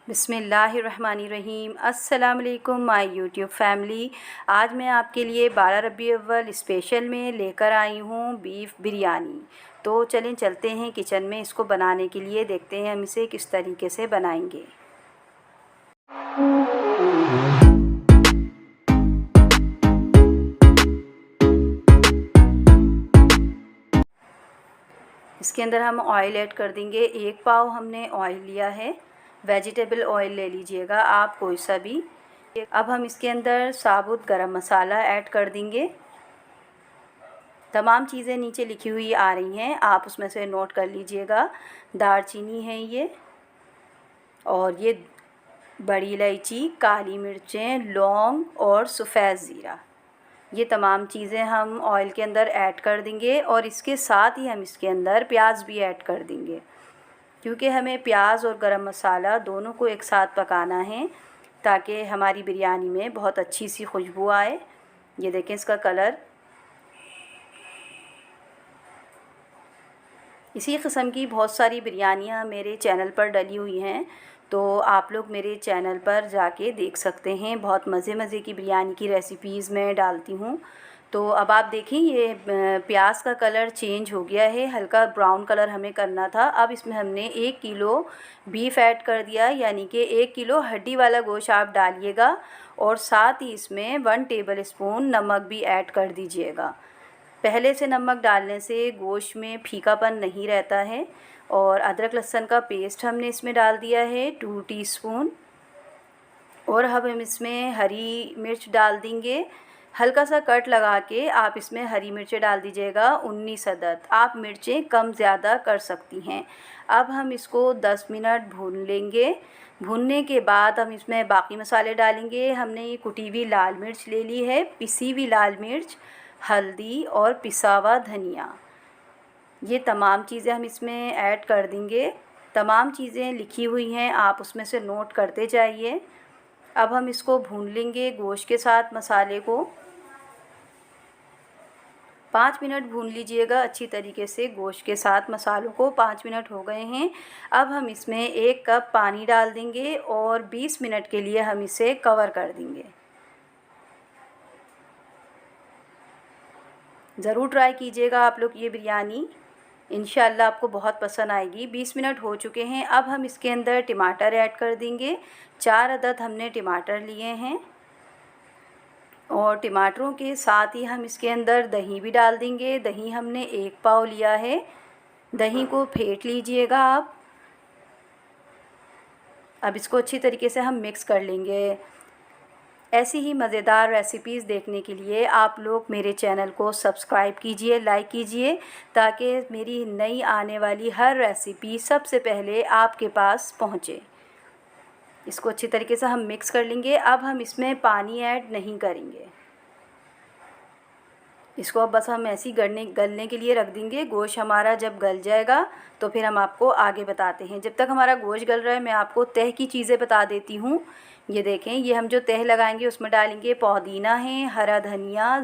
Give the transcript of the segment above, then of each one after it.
बिस्मिल्लाहिर्रहमानिर्रहीम। अस्सलाम वालेकुम माय यूट्यूब फैमिली। आज मैं आपके लिए 12 रबीउल अव्वल स्पेशल में लेकर आई हूँ बीफ बिरयानी। तो चलें चलते हैं किचन में। इसको बनाने के लिए देखते हैं हम इसे किस तरीके से बनाएंगे। इसके अंदर हम ऑयल ऐड कर देंगे। 1 पाव हमने ऑयल लिया है। वेजिटेबल ऑयल ले लीजिएगा आप, कोई सा भी। अब हम इसके अंदर साबुत गरम मसाला ऐड कर देंगे। तमाम चीज़ें नीचे लिखी हुई आ रही हैं, आप उसमें से नोट कर लीजिएगा। दालचीनी है ये, और ये बड़ी इलायची, काली मिर्चें, लौंग और सफ़ेद ज़ीरा। ये तमाम चीज़ें हम ऑयल के अंदर ऐड कर देंगे। और इसके साथ ही हम इसके अंदर प्याज भी ऐड कर देंगे, क्योंकि हमें प्याज और गरम मसाला दोनों को एक साथ पकाना है ताकि हमारी बिरयानी में बहुत अच्छी सी खुशबू आए। ये देखें इसका कलर। इसी किस्म की बहुत सारी बिरयानियाँ मेरे चैनल पर डली हुई हैं, तो आप लोग मेरे चैनल पर जाके देख सकते हैं। बहुत मज़े की बिरयानी की रेसिपीज़ मैं डालती हूँ। तो अब आप देखें, ये प्याज का कलर चेंज हो गया है, हल्का ब्राउन कलर हमें करना था। अब इसमें हमने 1 किलो बीफ ऐड कर दिया, यानी कि 1 किलो हड्डी वाला गोश्त आप डालिएगा। और साथ ही इसमें 1 टेबल स्पून नमक भी ऐड कर दीजिएगा। पहले से नमक डालने से गोश्त में फीकापन नहीं रहता है। और अदरक लहसुन का पेस्ट हमने इसमें डाल दिया है 2 टीस्पून। और अब हम इसमें हरी मिर्च डाल देंगे। हल्का सा कट लगा के आप इसमें हरी मिर्चें डाल दीजिएगा, 19 अदद। आप मिर्चें कम ज़्यादा कर सकती हैं। अब हम इसको 10 मिनट भून लेंगे। भूनने के बाद हम इसमें बाकी मसाले डालेंगे। हमने ये कुटी हुई लाल मिर्च ले ली है, पिसी हुई लाल मिर्च, हल्दी और पिसा हुआ धनिया। ये तमाम चीज़ें हम इसमें ऐड कर देंगे। तमाम चीज़ें लिखी हुई हैं, आप उसमें से नोट करते जाइए। अब हम इसको भून लेंगे गोश्त के साथ मसाले को। 5 मिनट भून लीजिएगा अच्छी तरीके से गोश्त के साथ मसालों को। 5 मिनट हो गए हैं। अब हम इसमें 1 कप पानी डाल देंगे और 20 मिनट के लिए हम इसे कवर कर देंगे। ज़रूर ट्राई कीजिएगा आप लोग ये बिरयानी, इंशाअल्लाह आपको बहुत पसंद आएगी। 20 मिनट हो चुके हैं। अब हम इसके अंदर टमाटर ऐड कर देंगे। 4 अदद हमने टमाटर लिए हैं। और टमाटरों के साथ ही हम इसके अंदर दही भी डाल देंगे। दही हमने 1 पाव लिया है। दही को फेंट लीजिएगा आप। अब इसको अच्छी तरीके से हम मिक्स कर लेंगे। ऐसी ही मज़ेदार रेसिपीज़ देखने के लिए आप लोग मेरे चैनल को सब्सक्राइब कीजिए, लाइक कीजिए, ताकि मेरी नई आने वाली हर रेसिपी सबसे पहले आपके पास पहुँचे। इसको अच्छी तरीके से हम मिक्स कर लेंगे। अब हम इसमें पानी ऐड नहीं करेंगे। इसको अब बस हम ऐसे ही गलने के लिए रख देंगे। गोश्त हमारा जब गल जाएगा तो फिर हम आपको आगे बताते हैं। जब तक हमारा गोश्त गल रहा है मैं आपको तह की चीज़ें बता देती हूँ। ये देखें, ये हम जो तह लगाएंगे उसमें डालेंगे पुदीना है, हरा धनिया,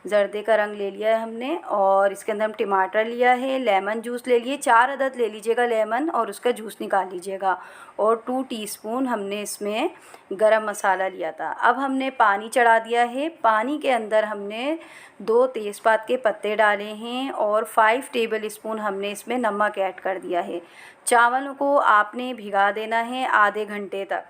जर्दे का रंग ले लिया है हमने। और इसके अंदर हम टमाटर लिया है, लेमन जूस ले लिए, 4 अदद ले लीजिएगा लेमन, और उसका जूस निकाल लीजिएगा। और 2 टीस्पून हमने इसमें गरम मसाला लिया था। अब हमने पानी चढ़ा दिया है। पानी के अंदर हमने 2 तेज़पात के पत्ते डाले हैं और 5 टेबल स्पून हमने इसमें नमक ऐड कर दिया है। चावलों को आपने भिगा देना है आधे घंटे तक।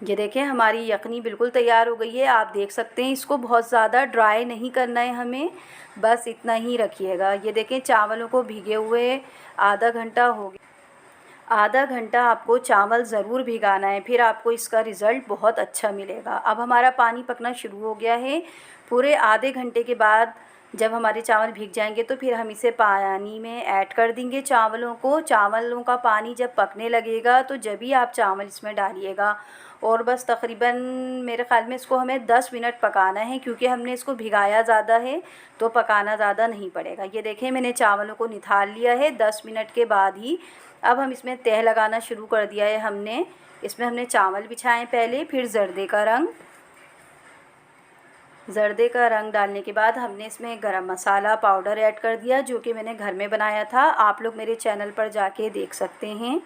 ये देखें, हमारी यखनी बिल्कुल तैयार हो गई है, आप देख सकते हैं। इसको बहुत ज़्यादा ड्राई नहीं करना है हमें, बस इतना ही रखिएगा। ये देखें, चावलों को भीगे हुए आधा घंटा हो गया। आधा घंटा आपको चावल ज़रूर भिगाना है, फिर आपको इसका रिज़ल्ट बहुत अच्छा मिलेगा। अब हमारा पानी पकना शुरू हो गया है। पूरे आधे घंटे के बाद जब हमारे चावल भीग जाएंगे तो फिर हम इसे पानी में ऐड कर देंगे चावलों को। चावलों का पानी जब पकने लगेगा तो जब भी आप चावल इसमें डालिएगा। और बस तकरीबन मेरे ख़्याल में इसको हमें 10 मिनट पकाना है, क्योंकि हमने इसको भिगाया ज़्यादा है तो पकाना ज़्यादा नहीं पड़ेगा। ये देखें, मैंने चावलों को निथाल लिया है 10 मिनट के बाद ही। अब हम इसमें तह लगाना शुरू कर दिया है हमने। इसमें हमने चावल बिछाएँ पहले, फिर जर्दे का रंग, ज़र्दे का रंग डालने के बाद हमने इसमें गरम मसाला पाउडर ऐड कर दिया, जो कि मैंने घर में बनाया था। आप लोग मेरे चैनल पर जाके देख सकते हैं।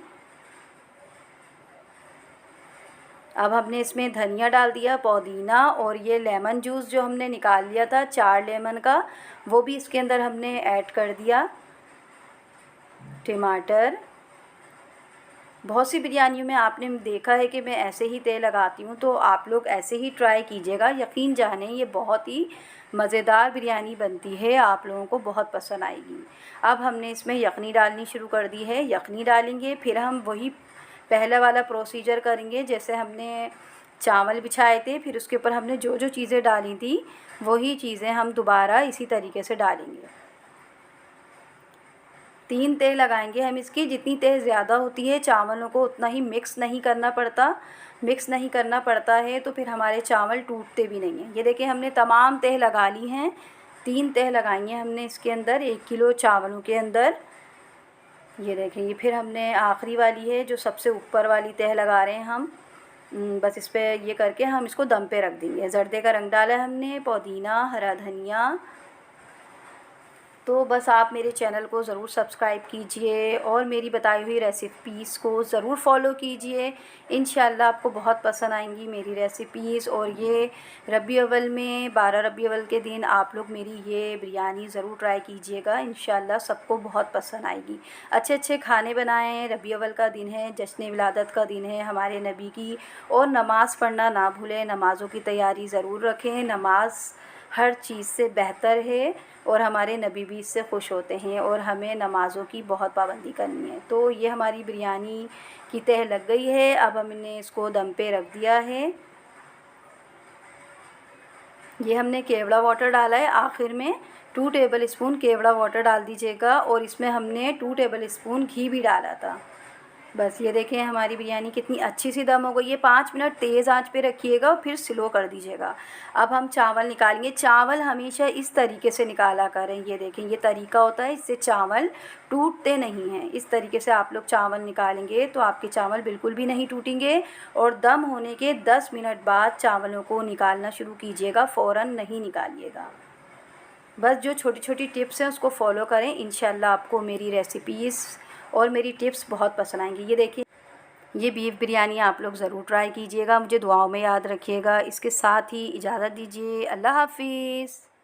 अब हमने इसमें धनिया डाल दिया, पुदीना, और ये लेमन जूस जो हमने निकाल लिया था 4 लेमन का, वो भी इसके अंदर हमने ऐड कर दिया। टमाटर, बहुत सी बिरयानियों में आपने देखा है कि मैं ऐसे ही तेल लगाती हूँ, तो आप लोग ऐसे ही ट्राई कीजिएगा। यकीन जाने ये बहुत ही मज़ेदार बिरयानी बनती है, आप लोगों को बहुत पसंद आएगी। अब हमने इसमें यखनी डालनी शुरू कर दी है। यखनी डालेंगे, फिर हम वही पहला वाला प्रोसीजर करेंगे जैसे हमने चावल बिछाए थे, फिर उसके ऊपर हमने जो जो चीज़ें डाली थी वही चीज़ें हम दोबारा इसी तरीके से डालेंगे। 3 तह लगाएंगे हम इसकी। जितनी तह ज़्यादा होती है चावलों को उतना ही मिक्स नहीं करना पड़ता है, तो फिर हमारे चावल टूटते भी नहीं हैं। ये देखिए हमने तमाम तह लगा ली हैं। 3 तह लगाई हैं हमने इसके अंदर 1 किलो चावलों के अंदर। ये देखेंगे, फिर हमने आखिरी वाली है जो सबसे ऊपर वाली तह लगा रहे हैं हम। बस इस पर ये करके हम इसको दम पे रख देंगे। ज़र्दे का रंग डाला हमने, पुदीना, हरा धनिया। तो बस आप मेरे चैनल को ज़रूर सब्सक्राइब कीजिए और मेरी बताई हुई रेसिपीज़ को ज़रूर फॉलो कीजिए। इंशाल्लाह आपको बहुत पसंद आएंगी मेरी रेसिपीज़। और ये रबी अव्वल में 12 रबी अव्वल के दिन आप लोग मेरी ये बिरयानी ज़रूर ट्राई कीजिएगा। इंशाल्लाह सबको बहुत पसंद आएगी। अच्छे अच्छे खाने बनाएं। रबी अव्वल का दिन है, जश्न विलादत का दिन है हमारे नबी की। और नमाज़ पढ़ना ना भूलें, नमाज़ों की तैयारी ज़रूर रखें। नमाज हर चीज़ से बेहतर है और हमारे नबी भी इससे खुश होते हैं, और हमें नमाज़ों की बहुत पाबंदी करनी है। तो ये हमारी बिरयानी की तह लग गई है। अब हमने इसको दम पे रख दिया है। ये हमने केवड़ा वाटर डाला है आखिर में। 2 टेबल स्पून केवड़ा वाटर डाल दीजिएगा, और इसमें हमने 2 टेबल स्पून घी भी डाला था। बस ये देखें हमारी बिरयानी कितनी अच्छी सी दम हो गई है। 5 मिनट तेज़ आंच पे रखिएगा और फिर स्लो कर दीजिएगा। अब हम चावल निकालेंगे। चावल हमेशा इस तरीके से निकाला करें। ये देखें, ये तरीका होता है, इससे चावल टूटते नहीं हैं। इस तरीके से आप लोग चावल निकालेंगे तो आपके चावल बिल्कुल भी नहीं टूटेंगे। और दम होने के 10 मिनट बाद चावलों को निकालना शुरू कीजिएगा, फ़ौरन नहीं निकालिएगा। बस जो छोटी छोटी टिप्स हैं उसको फॉलो करें। इंशाल्लाह आपको मेरी रेसिपीज़ और मेरी टिप्स बहुत पसंद आएंगी। ये देखिए, ये बीफ बिरयानी आप लोग ज़रूर ट्राई कीजिएगा। मुझे दुआओं में याद रखिएगा। इसके साथ ही इजाज़त दीजिए। अल्लाह हाफ़िज़।